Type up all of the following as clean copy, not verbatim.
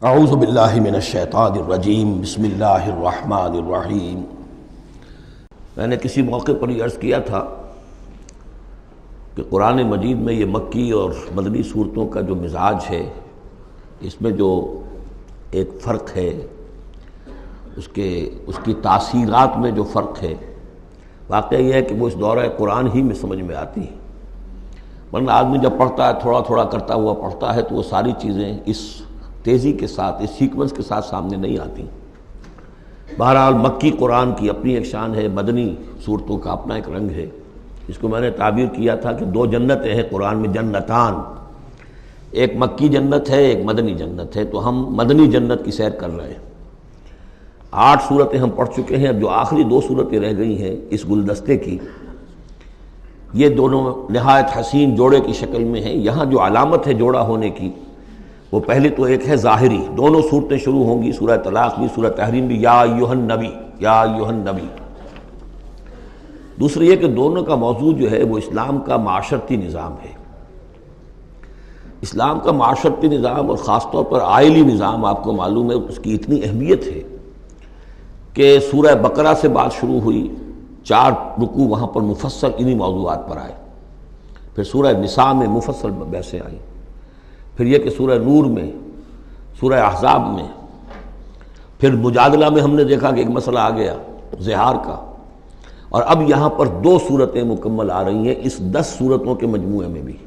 اعوذ باللہ من الشیطان الرجیم بسم اللہ الرحمن الرحیم۔ میں نے کسی موقع پر یہ عرض کیا تھا کہ قرآن مجید میں یہ مکی اور مدنی صورتوں کا جو مزاج ہے، اس میں جو ایک فرق ہے، اس کی تاثیرات میں جو فرق ہے، واقعہ یہ ہے کہ وہ اس دورہ قرآن ہی میں سمجھ میں آتی ہے، ورنہ آدمی جب پڑھتا ہے تھوڑا تھوڑا کرتا ہوا پڑھتا ہے تو وہ ساری چیزیں اس تیزی کے ساتھ، اس سیکوینس کے ساتھ سامنے نہیں آتی۔ بہرحال مکی قرآن کی اپنی ایک شان ہے، مدنی صورتوں کا اپنا ایک رنگ ہے۔ اس کو میں نے تعبیر کیا تھا کہ دو جنتیں ہیں قرآن میں، جنتان، ایک مکی جنت ہے، ایک مدنی جنت ہے، تو ہم مدنی جنت کی سیر کر رہے ہیں۔ 8 صورتیں ہم پڑھ چکے ہیں، اب جو آخری 2 صورتیں رہ گئی ہیں اس گلدستے کی، یہ دونوں نہایت حسین جوڑے کی شکل میں ہیں۔ یہاں جو علامت ہے جوڑا ہونے کی، وہ پہلے تو ایک ہے ظاہری، دونوں صورتیں شروع ہوں گی، سورہ طلاق بھی، سورہ تحریم بھی، یا ایھا النبی، یا ایھا النبی۔ دوسری یہ کہ دونوں کا موضوع جو ہے وہ اسلام کا معاشرتی نظام ہے۔ اسلام کا معاشرتی نظام اور خاص طور پر آئلی نظام، آپ کو معلوم ہے اس کی اتنی اہمیت ہے کہ سورہ بقرہ سے بات شروع ہوئی، 4 رکوع وہاں پر مفصل انہی موضوعات پر آئے، پھر سورہ نساء میں مفصل بحثیں آئیں، پھر یہ کہ سورہ نور میں، سورہ احزاب میں، پھر مجادلہ میں ہم نے دیکھا کہ ایک مسئلہ آ گیا زہار کا، اور اب یہاں پر 2 صورتیں مکمل آ رہی ہیں اس 10 صورتوں کے مجموعے میں بھی۔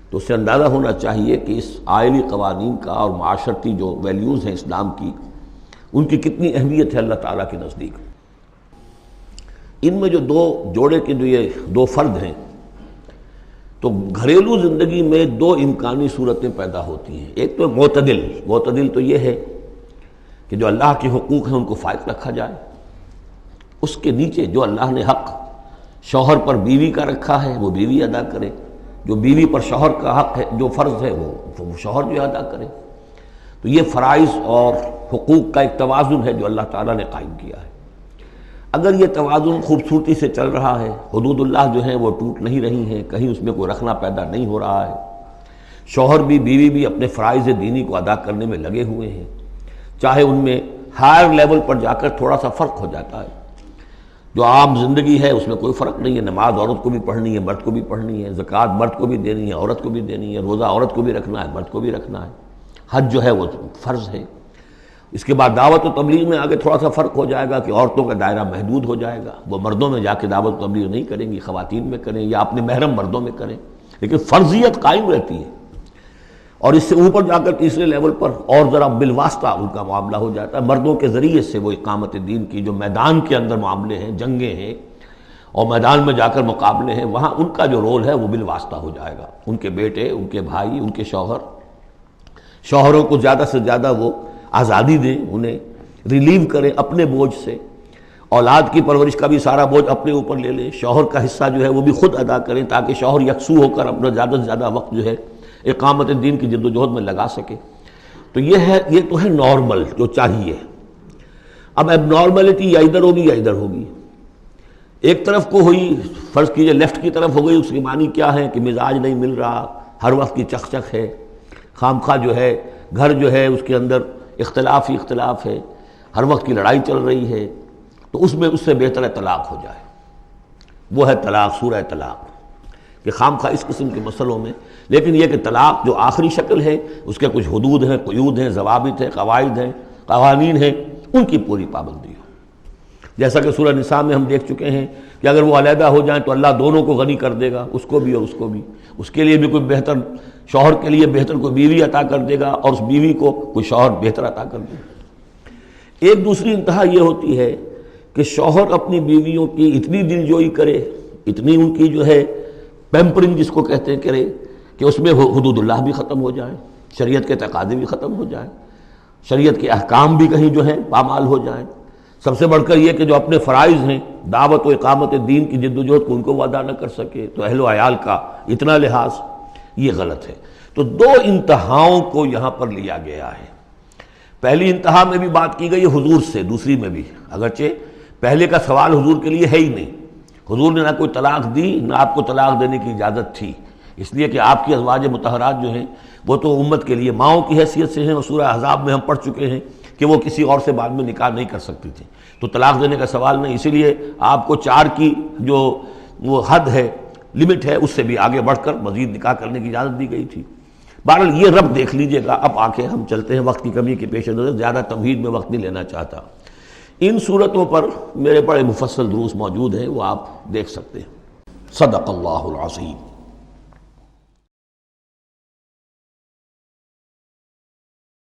تو اس سے اندازہ ہونا چاہیے کہ اس آئلی قوانین کا اور معاشرتی جو ویلیوز ہیں اسلام کی، ان کی کتنی اہمیت ہے اللہ تعالیٰ کے نزدیک۔ ان میں جو 2 جوڑے کے جو یہ 2 فرد ہیں، تو گھریلو زندگی میں 2 امکانی صورتیں پیدا ہوتی ہیں۔ ایک تو معتدل تو یہ ہے کہ جو اللہ کے حقوق ہیں ان کو فائق رکھا جائے، اس کے نیچے جو اللہ نے حق شوہر پر بیوی کا رکھا ہے وہ بیوی ادا کرے، جو بیوی پر شوہر کا حق ہے، جو فرض ہے وہ شوہر جو ادا کرے۔ تو یہ فرائض اور حقوق کا ایک توازن ہے جو اللہ تعالیٰ نے قائم کیا ہے۔ اگر یہ توازن خوبصورتی سے چل رہا ہے، حدود اللہ جو ہیں وہ ٹوٹ نہیں رہی ہیں، کہیں اس میں کوئی رخنا پیدا نہیں ہو رہا ہے، شوہر بھی بیوی بھی اپنے فرائض دینی کو ادا کرنے میں لگے ہوئے ہیں، چاہے ان میں ہائر لیول پر جا کر تھوڑا سا فرق ہو جاتا ہے، جو عام زندگی ہے اس میں کوئی فرق نہیں ہے، نماز عورت کو بھی پڑھنی ہے، مرد کو بھی پڑھنی ہے، زکوٰۃ مرد کو بھی دینی ہے، عورت کو بھی دینی ہے، روزہ عورت کو بھی رکھنا ہے، مرد کو بھی رکھنا ہے، حج جو ہے وہ فرض ہے۔ اس کے بعد دعوت و تبلیغ میں آگے تھوڑا سا فرق ہو جائے گا کہ عورتوں کا دائرہ محدود ہو جائے گا، وہ مردوں میں جا کے دعوت و تبلیغ نہیں کریں گی، خواتین میں کریں یا اپنے محرم مردوں میں کریں، لیکن فرضیت قائم رہتی ہے۔ اور اس سے اوپر جا کر تیسرے لیول پر اور ذرا بالواسطہ ان کا معاملہ ہو جاتا ہے، مردوں کے ذریعے سے وہ اقامت دین کی جو میدان کے اندر معاملے ہیں، جنگیں ہیں اور میدان میں جا کر مقابلے ہیں، وہاں ان کا جو رول ہے وہ بالواسطہ ہو جائے گا۔ ان کے بیٹے، ان کے بھائی، ان کے شوہروں کو زیادہ سے زیادہ وہ آزادی دیں، انہیں ریلیو کریں اپنے بوجھ سے، اولاد کی پرورش کا بھی سارا بوجھ اپنے اوپر لے لیں، شوہر کا حصہ جو ہے وہ بھی خود ادا کریں تاکہ شوہر یکسو ہو کر اپنا زیادہ سے زیادہ وقت جو ہے اقامت دین کی جد و جہد میں لگا سکے۔ تو یہ تو ہے نارمل جو چاہیے۔ اب اب نارملٹی یا ادھر ہوگی یا ادھر ہوگی۔ ایک طرف کو ہوئی، فرض کیجئے لیفٹ کی طرف ہو گئی، اس کی معنی کیا ہے کہ مزاج نہیں مل رہا، ہر وقت کی چک چک ہے، خام خواہ جو ہے گھر جو ہے اس کے اندر اختلاف ہی اختلاف ہے، ہر وقت کی لڑائی چل رہی ہے، تو اس سے بہتر ہے طلاق ہو جائے۔ وہ ہے طلاق، سورہ طلاق، کہ خام خواہ اس قسم کے مسئلوں میں، لیکن یہ کہ طلاق جو آخری شکل ہے اس کے کچھ حدود ہیں، قیود ہیں، ضوابط ہیں، قواعد ہیں، قوانین ہیں، ان کی پوری پابندی ہو۔ جیسا کہ سورہ نساء میں ہم دیکھ چکے ہیں کہ اگر وہ علیحدہ ہو جائیں تو اللہ دونوں کو غنی کر دے گا، اس کو بھی اور اس کو بھی، اس کے لیے بھی کوئی بہتر، شوہر کے لیے بہتر کوئی بیوی عطا کر دے گا اور اس بیوی کو کوئی شوہر بہتر عطا کر دے گا۔ ایک دوسری انتہا یہ ہوتی ہے کہ شوہر اپنی بیویوں کی اتنی دلجوئی کرے، اتنی ان کی جو ہے پیمپرنگ جس کو کہتے ہیں کرے، کہ اس میں حدود اللہ بھی ختم ہو جائیں، شریعت کے تقاضے بھی ختم ہو جائیں، شریعت کے احکام بھی کہیں جو ہیں پامال ہو جائیں۔ سب سے بڑھ کر یہ کہ جو اپنے فرائض ہیں، دعوت و اقامت دین کی جد و جہد کو ان کو وہ ادا نہ کر سکے، تو اہل و عیال کا اتنا لحاظ، یہ غلط ہے۔ تو 2 انتہاؤں کو یہاں پر لیا گیا ہے۔ پہلی انتہا میں بھی بات کی گئی ہے حضور سے، دوسری میں بھی، اگرچہ پہلے کا سوال حضور کے لیے ہے ہی نہیں، حضور نے نہ کوئی طلاق دی، نہ آپ کو طلاق دینے کی اجازت تھی، اس لیے کہ آپ کی ازواج مطہرات جو ہیں وہ تو امت کے لیے ماؤں کی حیثیت سے ہیں، اور سورہ احزاب میں ہم پڑھ چکے ہیں کہ وہ کسی اور سے بعد میں نکاح نہیں کر سکتی تھیں، تو طلاق دینے کا سوال نہیں، اسی لیے آپ کو 4 کی جو وہ حد ہے، لمٹ ہے، اس سے بھی آگے بڑھ کر مزید نکاح کرنے کی اجازت دی گئی تھی۔ بہرحال یہ رب دیکھ لیجئے گا۔ اب آ کے ہم چلتے ہیں، وقت کی کمی کے پیش نظر زیادہ تمہید میں وقت نہیں لینا چاہتا۔ ان صورتوں پر میرے بڑے مفصل دروس موجود ہیں، وہ آپ دیکھ سکتے ہیں۔ صدق اللہ العظیم۔